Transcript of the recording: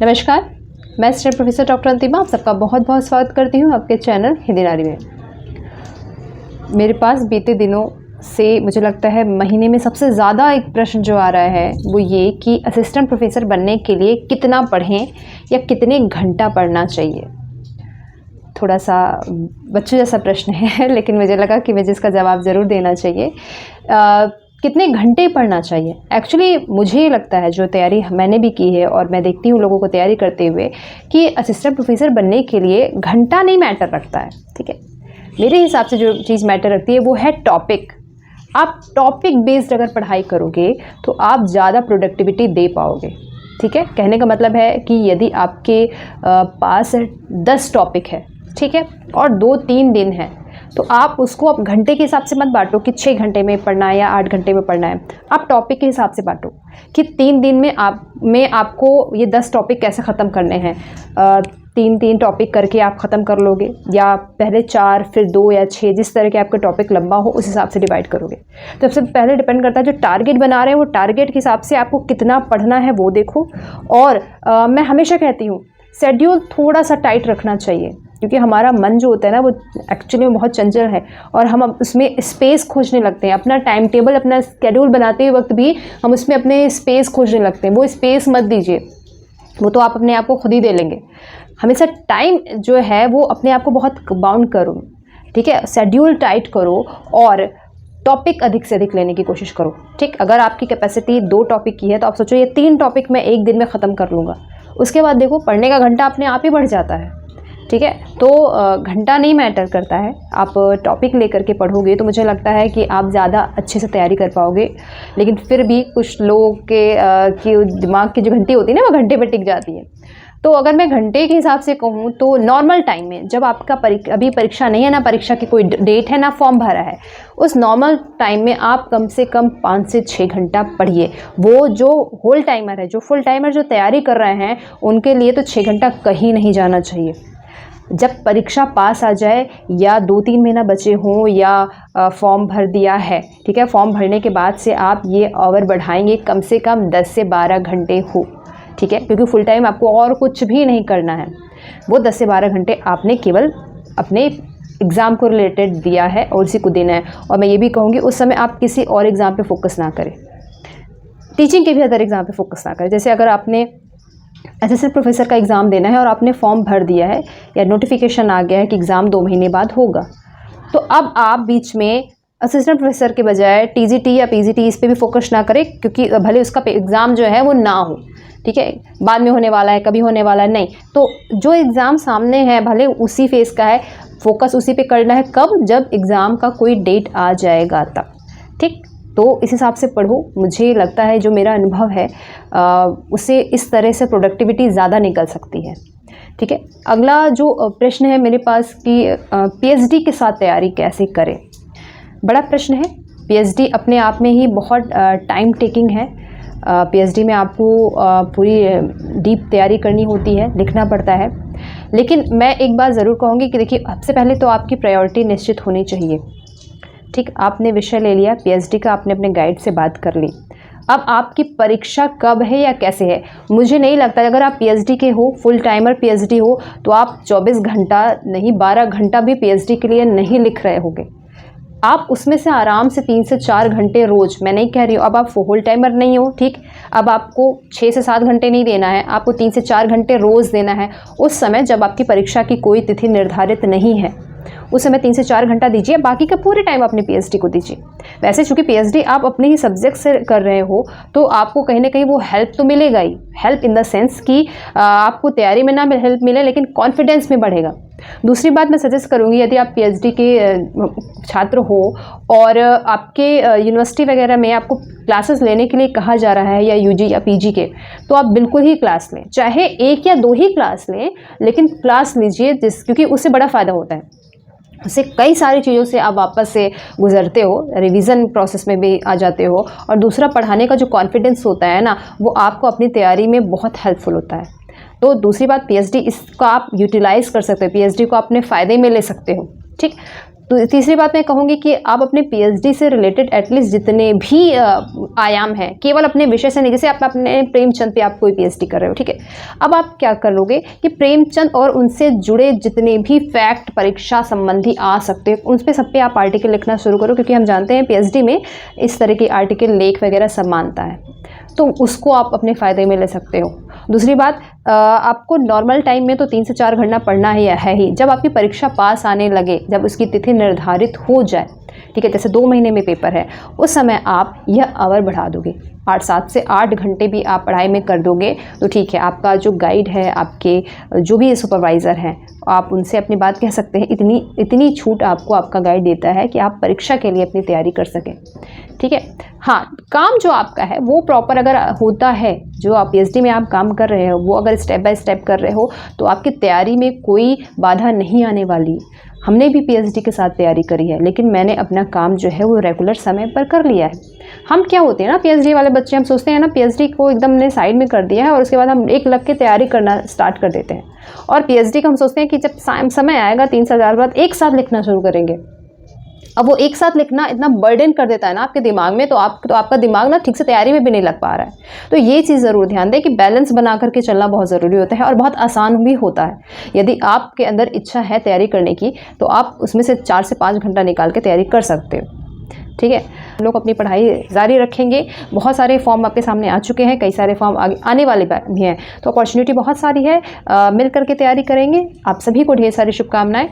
नमस्कार, मैं student professor doctor अंतिमा आप सबका बहुत बहुत स्वागत करती हूँ आपके चैनल हिंदी नारी में। मेरे पास बीते दिनों से मुझे लगता है महीने में सबसे ज़्यादा एक प्रश्न जो आ रहा है वो ये कि असिस्टेंट प्रोफेसर बनने के लिए कितना पढ़ें या कितने घंटा पढ़ना चाहिए। थोड़ा सा बच्चों जैसा प्रश्न है लेकिन मुझे लगा कि मुझे इसका जवाब ज़रूर देना चाहिए। कितने घंटे पढ़ना चाहिए? एक्चुअली मुझे लगता है, जो तैयारी मैंने भी की है और मैं देखती हूँ लोगों को तैयारी करते हुए, कि असिस्टेंट प्रोफेसर बनने के लिए घंटा नहीं मैटर रखता है। ठीक है, मेरे हिसाब से जो चीज़ मैटर रखती है वो है टॉपिक। आप टॉपिक बेस्ड अगर पढ़ाई करोगे तो आप ज़्यादा प्रोडक्टिविटी दे पाओगे। ठीक है, कहने का मतलब है कि यदि आपके पास 10 टॉपिक है, ठीक है, और 2-3 दिन है, तो आप उसको अब घंटे के हिसाब से मत बांटो कि 6 घंटे में पढ़ना है या 8 घंटे में पढ़ना है। आप टॉपिक के हिसाब से बांटो कि 3 दिन में आपको ये 10 टॉपिक कैसे ख़त्म करने हैं। 3 टॉपिक करके आप ख़त्म कर लोगे, या पहले 4 फिर 2 या 6, जिस तरह के आपका टॉपिक लंबा हो उस हिसाब से डिवाइड करोगे। तो सबसे पहले डिपेंड करता है जो टारगेट बना रहे हैं वो टारगेट के हिसाब से आपको कितना पढ़ना है वो देखो। और मैं हमेशा कहती हूँ शेड्यूल थोड़ा सा टाइट रखना चाहिए, क्योंकि हमारा मन जो होता है ना वो एक्चुअली में बहुत चंचल है और हम उसमें स्पेस खोजने लगते हैं। अपना टाइम टेबल, अपना स्केड्यूल बनाते हुए वक्त भी हम उसमें अपने स्पेस खोजने लगते हैं। वो स्पेस मत दीजिए, वो तो आप अपने आप को खुद ही दे लेंगे। हमेशा टाइम जो है वो अपने आप को बहुत बाउंड करो। ठीक है, शेड्यूल टाइट करो और टॉपिक अधिक से अधिक लेने की कोशिश करो। ठीक, अगर आपकी कैपेसिटी 2 टॉपिक की है तो आप सोचो ये 3 टॉपिक मैं एक दिन में ख़त्म कर लूँगा। उसके बाद देखो पढ़ने का घंटा अपने आप ही बढ़ जाता है। ठीक है, तो घंटा नहीं मैटर करता है। आप टॉपिक लेकर के पढ़ोगे तो मुझे लगता है कि आप ज़्यादा अच्छे से तैयारी कर पाओगे। लेकिन फिर भी कुछ लोगों के दिमाग की जो घंटी होती है ना वो घंटे पे टिक जाती है। तो अगर मैं घंटे के हिसाब से कहूँ तो नॉर्मल टाइम में, जब आपका अभी परीक्षा नहीं है, ना परीक्षा की कोई डेट है, ना फॉर्म भरा है, उस नॉर्मल टाइम में आप कम से कम 5 से 6 घंटा पढ़िए। वो जो होल टाइमर है, जो फुल टाइमर जो तैयारी कर रहे हैं, उनके लिए तो 6 घंटा कहीं नहीं जाना चाहिए। जब परीक्षा पास आ जाए या 2-3 महीना बचे हों या फॉर्म भर दिया है, ठीक है, फॉर्म भरने के बाद से आप ये आवर बढ़ाएंगे कम से कम 10 से 12 घंटे हो। ठीक है, क्योंकि फुल टाइम आपको और कुछ भी नहीं करना है। वो 10 से 12 घंटे आपने केवल अपने एग्ज़ाम को रिलेटेड दिया है और उसी को देना है। और मैं ये भी कहूँगी उस समय आप किसी और एग्ज़ाम पे फोकस ना करें, टीचिंग के भी अदर एग्ज़ाम पे फोकस ना करें। जैसे अगर आपने असिस्टेंट प्रोफेसर का एग्ज़ाम देना है और आपने फॉर्म भर दिया है या नोटिफिकेशन आ गया है कि एग्ज़ाम 2 महीने बाद होगा, तो अब आप बीच में असिस्टेंट प्रोफेसर के बजाय टीजीटी या पीजीटी इस पे भी फोकस ना करें, क्योंकि भले उसका एग्ज़ाम जो है वो ना हो। ठीक है, बाद में होने वाला है, कभी होने वाला है, नहीं, तो जो एग्ज़ाम सामने है भले उसी फेस का है, फोकस उसी पे करना है। कब? जब एग्ज़ाम का कोई डेट आ जाएगा तब। ठीक, तो इस हिसाब से पढ़ो। मुझे लगता है जो मेरा अनुभव है उससे इस तरह से प्रोडक्टिविटी ज़्यादा निकल सकती है। ठीक है, अगला जो प्रश्न है मेरे पास कि पीएचडी के साथ तैयारी कैसे करें। बड़ा प्रश्न है। पीएचडी अपने आप में ही बहुत टाइम टेकिंग है। पीएचडी में आपको पूरी डीप तैयारी करनी होती है, लिखना पड़ता है। लेकिन मैं एक बात ज़रूर कहूँगी कि देखिए, सबसे पहले तो आपकी प्रायोरिटी निश्चित होनी चाहिए। ठीक, आपने विषय ले लिया पीएचडी का, आपने अपने गाइड से बात कर ली। अब आपकी परीक्षा कब है या कैसे है, मुझे नहीं लगता। अगर आप पीएचडी के हो, फुल टाइमर पीएचडी हो, तो आप 24 घंटा नहीं 12 घंटा भी पीएचडी के लिए नहीं लिख रहे होगे। आप उसमें से आराम से 3 से 4 घंटे रोज़, मैं नहीं कह रही हूँ अब आप होल टाइमर नहीं हो, ठीक, अब आपको 6 से 7 घंटे नहीं देना है, आपको 3 से 4 घंटे रोज़ देना है। उस समय जब आपकी परीक्षा की कोई तिथि निर्धारित नहीं है, उस समय 3 से 4 घंटा दीजिए, बाकी का पूरे टाइम अपने पीएचडी को दीजिए। वैसे चूंकि पीएचडी आप अपने ही सब्जेक्ट से कर रहे हो तो आपको कहीं ना कहीं वो हेल्प तो मिलेगा ही, हेल्प इन द सेंस कि आपको तैयारी में ना हेल्प मिले लेकिन कॉन्फिडेंस में बढ़ेगा। दूसरी बात मैं सजेस्ट करूँगी, यदि आप पीएचडी के छात्र हो और आपके यूनिवर्सिटी वगैरह में आपको क्लासेस लेने के लिए कहा जा रहा है या यूजी या पीजी के, तो आप बिल्कुल ही क्लास लें, चाहे 1 या 2 ही क्लास लें, लेकिन क्लास लीजिए, क्योंकि उससे बड़ा फ़ायदा होता है। उससे कई सारी चीज़ों से आप वापस से गुजरते हो, रिवीजन प्रोसेस में भी आ जाते हो, और दूसरा पढ़ाने का जो कॉन्फिडेंस होता है ना, वो आपको अपनी तैयारी में बहुत हेल्पफुल होता है। तो दूसरी बात, पीएचडी इसका आप यूटिलाइज़ कर सकते हो, पीएचडी को अपने फ़ायदे में ले सकते हो। ठीक, तो तीसरी बात मैं कहूँगी कि आप अपने पीएचडी से रिलेटेड एटलीस्ट जितने भी आयाम हैं, केवल अपने विषय से नहीं, जैसे आप अपने प्रेमचंद पे आप कोई पीएचडी कर रहे हो, ठीक है, अब आप क्या करोगे कि प्रेमचंद और उनसे जुड़े जितने भी फैक्ट परीक्षा संबंधी आ सकते हैं उन पे सब पे आप आर्टिकल लिखना शुरू करो, क्योंकि हम जानते हैं पीएचडी में इस तरह की आर्टिकल लेख वगैरह सब मानता है, तो उसको आप अपने फ़ायदे में ले सकते हो। दूसरी बात, आपको नॉर्मल टाइम में तो 3 से 4 घंटा पढ़ना है ही। जब आपकी परीक्षा पास आने लगे, जब उसकी तिथि निर्धारित हो जाए, ठीक है, जैसे 2 महीने में पेपर है, उस समय आप यह आवर बढ़ा दोगे, 7 से 8 घंटे भी आप पढ़ाई में कर दोगे तो ठीक है। आपका जो गाइड है, आपके जो भी सुपरवाइज़र हैं, आप उनसे अपनी बात कह सकते हैं। इतनी छूट आपको आपका गाइड देता है कि आप परीक्षा के लिए अपनी तैयारी कर सकें, ठीक है। हाँ, काम जो आपका है वो प्रॉपर अगर होता है, जो आप पीएचडी में आप काम कर रहे हो वो अगर स्टेप बाय स्टेप कर रहे हो तो आपकी तैयारी में कोई बाधा नहीं आने वाली। हमने भी पीएचडी के साथ तैयारी करी है, लेकिन मैंने अपना काम जो है वो रेगुलर समय पर कर लिया है। हम क्या होते हैं ना, पीएचडी वाले बच्चे, हम सोचते हैं ना पीएचडी को एकदम ने साइड में कर दिया है और उसके बाद हम एक लग के तैयारी करना स्टार्ट कर देते हैं। और पीएचडी का हम सोचते हैं कि जब समय आएगा 3 साल बाद एक साथ लिखना शुरू करेंगे। अब वो एक साथ लिखना इतना बर्डन कर देता है ना आपके दिमाग में, तो आपका दिमाग ना ठीक से तैयारी में भी नहीं लग पा रहा है। तो ये चीज़ ज़रूर ध्यान दें कि बैलेंस बना करके चलना बहुत ज़रूरी होता है और बहुत आसान भी होता है। यदि आपके अंदर इच्छा है तैयारी करने की तो आप उसमें से 4 से 5 घंटा निकाल के तैयारी कर सकते हो, ठीक है। हम लोग अपनी पढ़ाई जारी रखेंगे। बहुत सारे फॉर्म आपके सामने आ चुके हैं, कई सारे फॉर्म आगे आने वाले भी हैं, तो अपॉर्चुनिटी बहुत सारी है। मिल करके तैयारी करेंगे। आप सभी को ढेर सारी शुभकामनाएं।